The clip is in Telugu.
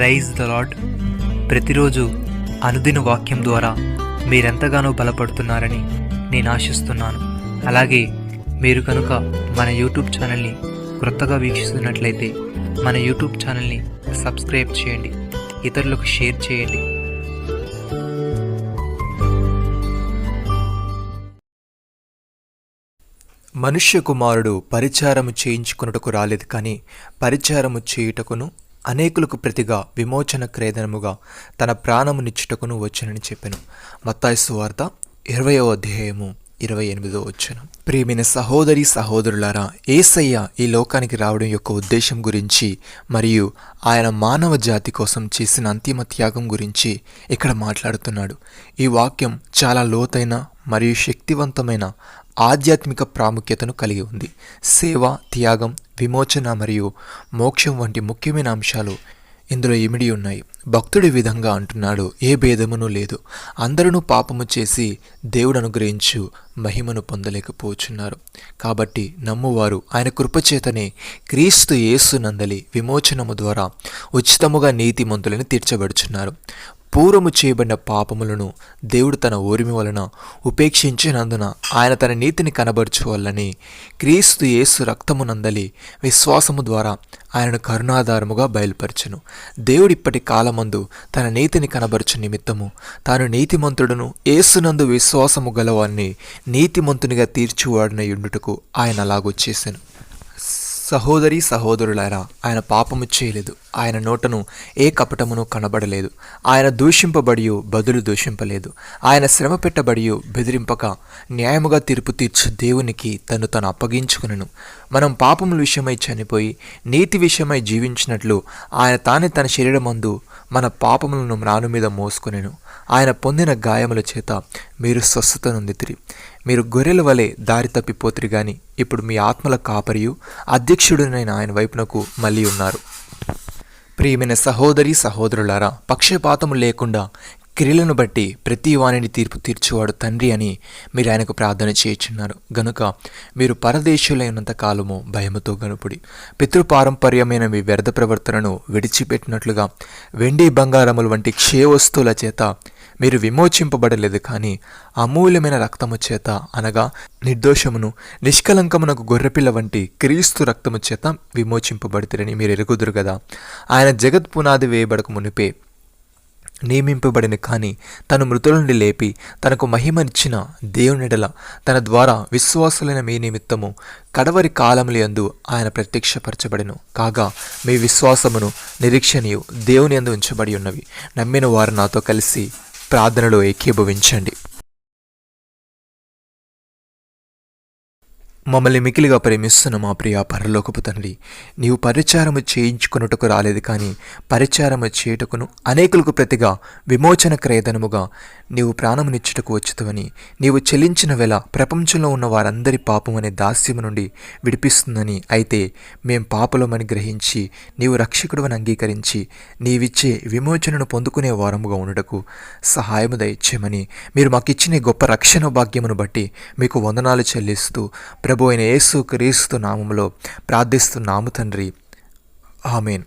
Rise the lord. ప్రతిరోజు అనుదిన వాక్యం ద్వారా మీరెంతగానో బలపడుతున్నారని నేను ఆశిస్తున్నాను. అలాగే మీరు కనుక మన యూట్యూబ్ ఛానల్ని క్రొత్తగా వీక్షిస్తున్నట్లయితే మన యూట్యూబ్ ఛానల్ని సబ్స్క్రైబ్ చేయండి, ఇతరులకు షేర్ చేయండి. మనుష్య కుమారుడు పరిచారము చేయించుకొనుటకు రాలేదు, కానీ పరిచారము చేయుటకును అనేకులకు ప్రతిగా విమోచన క్రేదనముగా తన ప్రాణమునిచ్చుటకును వచ్చునని చెప్పెను. మత్తాయి సువార్త 20వ అధ్యాయము 28వ వచనం. ప్రియమైన సహోదరి సహోదరులారా, యేసయ్య ఈ లోకానికి రావడం యొక్క ఉద్దేశం గురించి మరియు ఆయన మానవ జాతి కోసం చేసిన అంతిమ త్యాగం గురించి ఇక్కడ మాట్లాడుతున్నాడు. ఈ వాక్యం చాలా లోతైన మరియు శక్తివంతమైన ఆధ్యాత్మిక ప్రాముఖ్యతను కలిగి ఉంది. సేవ, త్యాగం, విమోచన మరియు మోక్షం వంటి ముఖ్యమైన అంశాలు ఇందులో ఇమిడి ఉన్నాయి. భక్తుడి విధంగా అంటున్నాడు, ఏ భేదమును లేదు, అందరూ పాపము చేసి దేవుడు అనుగ్రహించు మహిమను పొందలేకపోతున్నారు. కాబట్టి నమ్మువారు ఆయన కృపచేతనే క్రీస్తు యేసునందలి విమోచనము ద్వారా ఉచితముగా నీతిమంతులని తీర్చబడుచున్నారు. పూర్వము చేయబడిన పాపములను దేవుడు తన ఓరిమి వలన ఉపేక్షించినందున ఆయన తన నీతిని కనబరచువల్లని క్రీస్తు యేసు రక్తమునందలి విశ్వాసము ద్వారా ఆయనను కరుణాధారముగా బయలుపరచును. దేవుడిప్పటి కాలమందు తన నీతిని కనబరచు నిమిత్తము తాను నీతిమంతుడును యేసునందు విశ్వాసము గలవాన్ని నీతిమంతునిగా తీర్చువాడిన యుండుటకు ఆయన అలాగొచ్చేసాను. సహోదరి సహోదరులారా, ఆయన పాపము చేయలేదు, ఆయన నోటను ఏ కపటమును కనబడలేదు, ఆయన దూషింపబడియు బదులు దూషింపలేదు, ఆయన శ్రమ పెట్టబడియు బెదిరింపక న్యాయముగా తీర్పు తీర్చు దేవునికి తను అప్పగించుకునను. మనం పాపముల విషయమై చనిపోయి నీతి విషయమై జీవించినట్లు ఆయన తానే తన శరీరమందు మన పాపములను మ్రాను మీద మోసుకొనెను. ఆయన పొందిన గాయముల చేత మీరు స్వస్థత నొందితిరి. మీరు గొర్రెల వలె దారి తప్పిపోతిరి గాని ఇప్పుడు మీ ఆత్మల కాపరియు అధ్యక్షుడునైన ఆయన వైపునకు మళ్ళీ ఉన్నారు. ప్రియమైన సహోదరి సహోదరులారా, పక్షపాతము లేకుండా క్రియలను బట్టి ప్రతి వానిని తీర్పు తీర్చువాడు తండ్రి అని మీరు ఆయనకు ప్రార్థన చేయుచున్నారు. గనుక మీరు పరదేశులైనంత కాలము భయముతో గనుపుడి. పితృపారంపర్యమైన మీ వ్యర్థ ప్రవర్తనను విడిచిపెట్టినట్లుగా వెండి బంగారములు వంటి క్షయ వస్తువుల చేత మీరు విమోచింపబడలేదు, కానీ అమూల్యమైన రక్తము చేత, అనగా నిర్దోషమును నిష్కలంకమునకు గొర్రెపిల్ల వంటి క్రీస్తు రక్తము చేత విమోచింపబడితిరని మీరు ఎరుగుదురు కదా. ఆయన జగత్ పునాది వేయబడక మునిపే నియమింపబడిన, కానీ తను మృతుల నుండి లేపి తనకు మహిమనిచ్చిన దేవునిడల తన ద్వారా విశ్వాసులైన మీ నిమిత్తము కడవరి కాలములందు ఆయన ప్రత్యక్షపరచబడెను. కాగా మీ విశ్వాసమును నిరీక్షణయు దేవుని యందు ఉంచబడి ఉన్నవి. నమ్మిన వారు నాతో కలిసి ప్రార్థనలో ఏకీభవించండి. మమ్మల్ని మికిలిగా ప్రేమిస్తున్న మా ప్రియ పరలోకపు తండ్రి, నీవు పరిచారము చేయించుకొనుటకు రాలేదు, కానీ పరిచారము చేయుటకును అనేకులకు ప్రతిగా విమోచన క్రయధనముగా నీవు ప్రాణమునిచ్చుటకు వచ్చుతవని, నీవు చెల్లించిన వేళ ప్రపంచంలో ఉన్న వారందరి పాపం అనే దాస్యము నుండి విడిపిస్తుందని, అయితే మేం పాపలమని గ్రహించి నీవు రక్షకుడవని అంగీకరించి నీవిచ్చే విమోచనను పొందుకునే వారముగా ఉండటకు సహాయము దయచేయమని మీరు మాకిచ్చిన గొప్ప రక్షణ భాగ్యమును బట్టి మీకు వందనాలు చెల్లిస్తూ ప్రభు అయిన యేసు క్రీస్తు నామములో ప్రార్థిస్తున్నాము తండ్రి. ఆమేన్.